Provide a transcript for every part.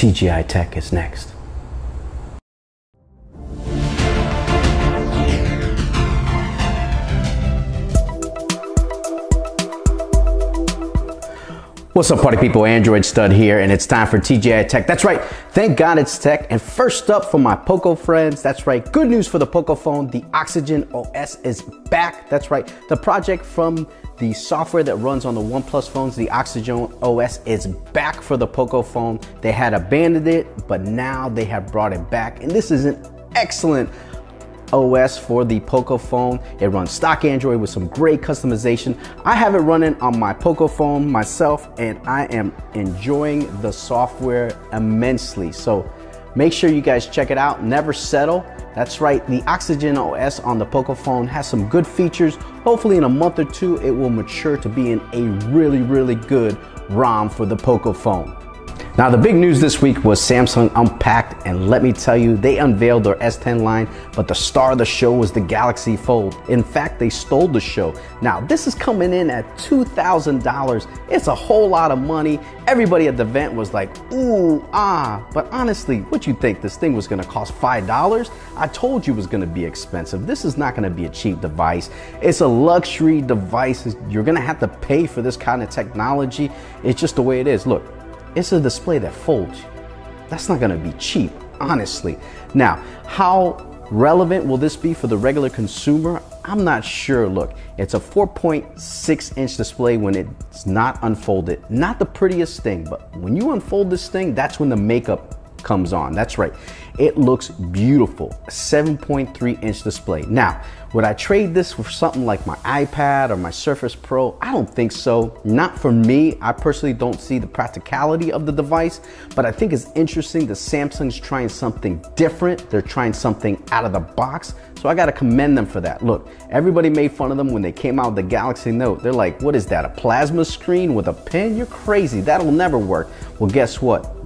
TGiTECH is next. What's up, party people? Android Stud here, and it's time for TGiTECH. That's right, thank God it's tech. And first up for my Poco friends, that's right, good news for the Pocophone. The Oxygen OS is back. That's right, the project from the software that runs on the OnePlus phones, the Oxygen OS, is back for the Pocophone. They had abandoned it, but now they have brought it back, and this is an excellent OS for the Pocophone. It runs stock Android with some great customization. I have it running on my Pocophone myself, and I am enjoying the software immensely. So make sure you guys check it out. Never settle. That's right, the Oxygen OS on the Pocophone has some good features. Hopefully in a month or two, it will mature to being a really good ROM for the Pocophone. Now, the big news this week was Samsung Unpacked, and let me tell you, they unveiled their S10 line, but the star of the show was the Galaxy Fold. In fact, they stole the show. Now, this is coming in at $2,000. It's a whole lot of money. Everybody at the event was like, ooh, ah, but honestly, what you think this thing was gonna cost $5? I told you it was gonna be expensive. This is not gonna be a cheap device. It's a luxury device. You're gonna have to pay for this kind of technology. It's just the way it is. Look, it's a display that folds. That's not gonna be cheap, honestly. Now, how relevant will this be for the regular consumer? I'm not sure. Look, it's a 4.6-inch display when it's not unfolded. Not the prettiest thing, but when you unfold this thing, that's when the makeup comes on. That's right, it looks beautiful. A 7.3-inch display. Now, would I trade this for something like my iPad or my Surface Pro? I don't think so. Not for me. I personally don't see the practicality of the device, but I think it's interesting that Samsung's trying something different. They're trying something out of the box. So I gotta commend them for that. Look, everybody made fun of them when they came out with the Galaxy Note. They're like, what is that, a plasma screen with a pen? You're crazy, that'll never work. Well, guess what?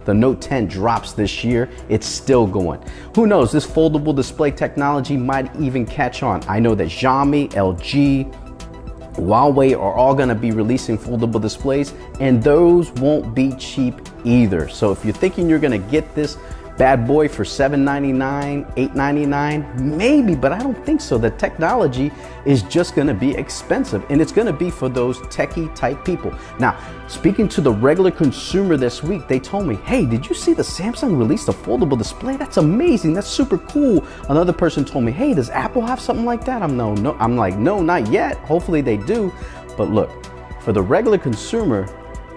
The Note 10 drops this year. It's still going. Who knows, this foldable display technology might even catch on. I know that Xiaomi, LG, Huawei are all gonna be releasing foldable displays, and those won't be cheap either. So if you're thinking you're gonna get this bad boy for $799, $899, maybe, but I don't think so. The technology is just gonna be expensive, and it's gonna be for those techie type people. Now, speaking to the regular consumer this week, they told me, hey, did you see the Samsung released a foldable display? That's amazing, that's super cool. Another person told me, hey, does Apple have something like that? I'm like, no, not yet. Hopefully they do. But look, for the regular consumer,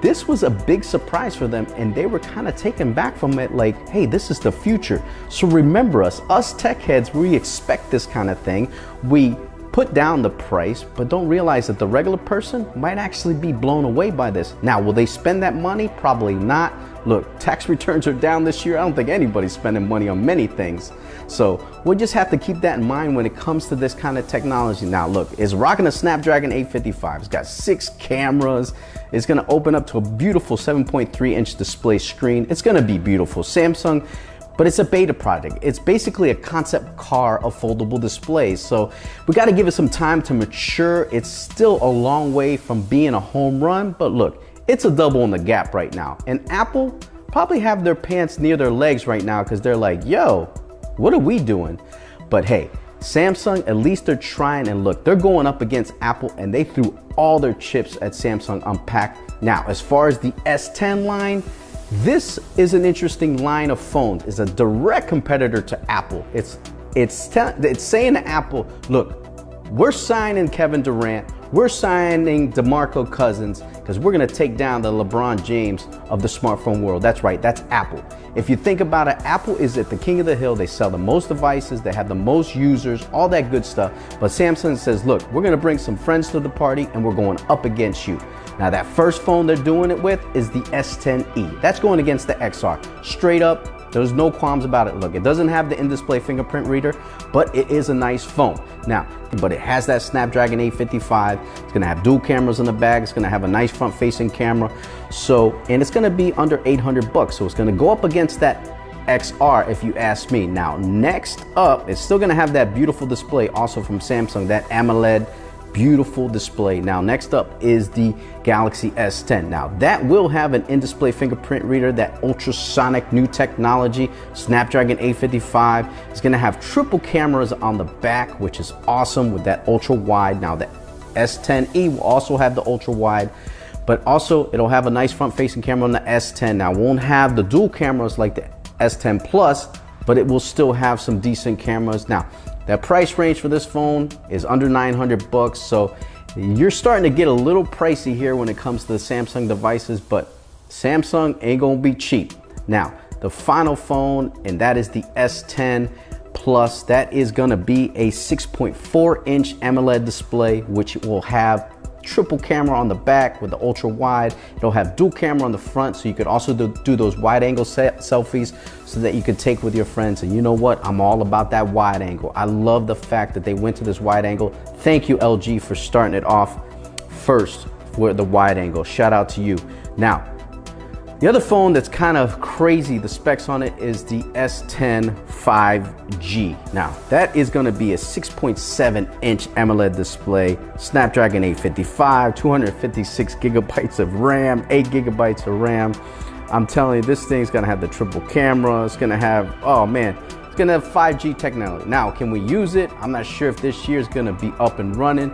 this was a big surprise for them, and they were kind of taken back from it, like, hey, this is the future. So remember us tech heads, we expect this kind of thing. We put down the price, but don't realize that the regular person might actually be blown away by this. Now, will they spend that money? Probably not. Look, tax returns are down this year. I don't think anybody's spending money on many things. So we'll just have to keep that in mind when it comes to this kind of technology. Now look, it's rocking a Snapdragon 855. It's got 6 cameras. It's gonna open up to a beautiful 7.3-inch display screen. It's gonna be beautiful. Samsung, but it's a beta project. It's basically a concept car of foldable displays. So we gotta give it some time to mature. It's still a long way from being a home run, but look, it's a double in the gap right now. And Apple probably have their pants near their legs right now because they're like, yo, what are we doing? But hey, Samsung, at least they're trying, and look, they're going up against Apple, and they threw all their chips at Samsung Unpacked. Now, as far as the S10 line, this is an interesting line of phones. It's a direct competitor to Apple. It's saying to Apple, look, we're signing Kevin Durant, we're signing DeMarco Cousins, because we're gonna take down the LeBron James of the smartphone world. That's right, that's Apple. If you think about it, Apple is at the king of the hill. They sell the most devices, they have the most users, all that good stuff. But Samsung says, look, we're gonna bring some friends to the party, and we're going up against you. Now that first phone they're doing it with is the S10e. That's going against the XR. Straight up, there's no qualms about it. Look, it doesn't have the in-display fingerprint reader, but it is a nice phone. Now, but it has that Snapdragon 855. It's gonna have dual cameras in the back. It's gonna have a nice front-facing camera. So, and it's gonna be under 800 bucks. So it's gonna go up against that XR if you ask me. Now, next up, it's still gonna have that beautiful display also from Samsung, that AMOLED beautiful display. Now, next up is the Galaxy S10. Now, that will have an in-display fingerprint reader, that ultrasonic new technology, Snapdragon 855. It's gonna have triple cameras on the back, which is awesome with that ultra wide. Now, the S10e will also have the ultra wide, but also it'll have a nice front-facing camera on the S10. Now, it won't have the dual cameras like the S10 Plus, but it will still have some decent cameras. Now, that price range for this phone is under 900 bucks, so you're starting to get a little pricey here when it comes to the Samsung devices, but Samsung ain't gonna be cheap. Now, the final phone, and that is the S10 Plus. That is gonna be a 6.4-inch AMOLED display, which will have triple camera on the back with the ultra wide. It'll have dual camera on the front, so you could also do those wide angle selfies so that you could take with your friends. And you know what? I'm all about that wide angle. I love the fact that they went to this wide angle. Thank you, LG, for starting it off first with the wide angle. Shout out to you. Now, the other phone that's kind of crazy, the specs on it, is the S10 5G. Now, that is gonna be a 6.7-inch AMOLED display, Snapdragon 855, 256 gigabytes of RAM, 8 gigabytes of RAM. I'm telling you, this thing's gonna have the triple camera. It's gonna have, oh man, it's gonna have 5G technology. Now, can we use it? I'm not sure if this year is gonna be up and running,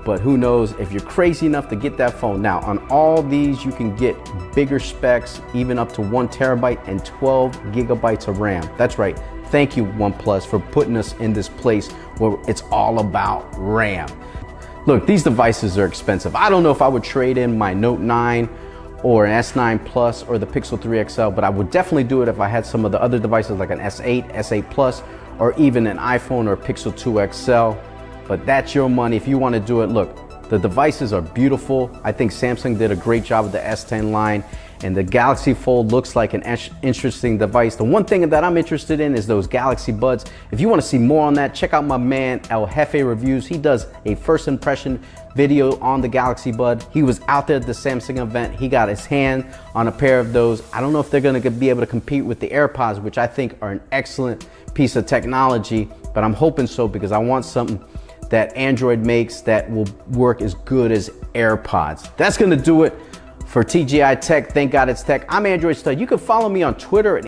but who knows if you're crazy enough to get that phone. Now, on all these, you can get bigger specs, even up to 1 terabyte and 12 gigabytes of RAM. That's right. Thank you, OnePlus, for putting us in this place where it's all about RAM. Look, these devices are expensive. I don't know if I would trade in my Note 9 or an S9 Plus or the Pixel 3 XL, but I would definitely do it if I had some of the other devices like an S8, S8 Plus, or even an iPhone or Pixel 2 XL. But that's your money if you want to do it. Look, the devices are beautiful. I think Samsung did a great job with the S10 line, and the Galaxy Fold looks like an interesting device. The one thing that I'm interested in is those Galaxy Buds. If you want to see more on that, check out my man El Jefe Reviews. He does a first impression video on the Galaxy Bud. He was out there at the Samsung event. He got his hand on a pair of those. I don't know if they're going to be able to compete with the AirPods, which I think are an excellent piece of technology, but I'm hoping so, because I want something that Android makes that will work as good as AirPods. That's gonna do it for TGiTECH. Thank God it's tech. I'm Android Stud. You can follow me on Twitter or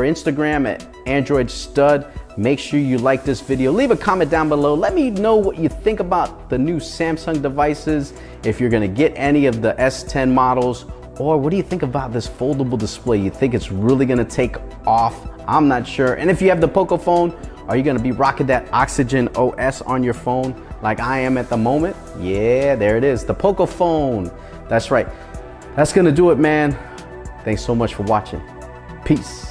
Instagram at Android Stud. Make sure you like this video. Leave a comment down below. Let me know what you think about the new Samsung devices, if you're gonna get any of the S10 models, or what do you think about this foldable display? You think it's really gonna take off? I'm not sure. And if you have the Pocophone, are you gonna be rocking that Oxygen OS on your phone like I am at the moment? Yeah, there it is, the Pocophone. That's right. That's gonna do it, man. Thanks so much for watching. Peace.